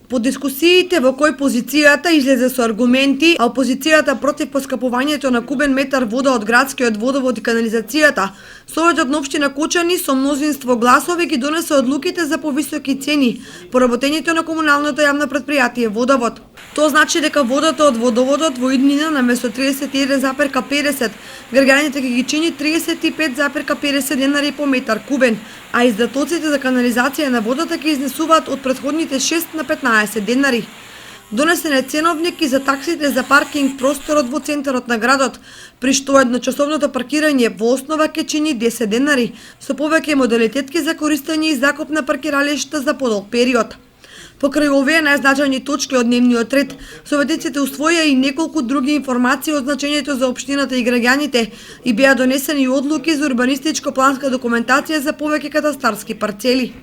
По дискусиите во кој позицијата излезе со аргументи, а опозицијата против поскапувањето на кубен метар вода од градскиот водовод и канализацијата, Советот на општина Кочани со мнозинство гласови ги донесе одлуките за повисоки цени по работењето на комуналното јавно предпријатие Водовод. Тоа значи дека водата од водоводот во иднина наместо 31,50 граѓаните ќе ги чини 35,50 денари по метар кубен, а издатоците за канализација на водата ќе изнесуваат од претходните 6 на 15 денари. Донесен е ценовник и за таксите за паркинг просторот во центарот на градот, при што едночасовното паркирање во основа ќе чини 10 денари, со повеќе модалитетки за користење и закуп на паркиралишта за подолг период. Покрај овие најзначајни точки од дневниот ред, советниците усвоија и неколку други информации од значењето за општината и граѓаните и беа донесени одлуки за урбанистичко-планска документација за повеќе катастарски парцели.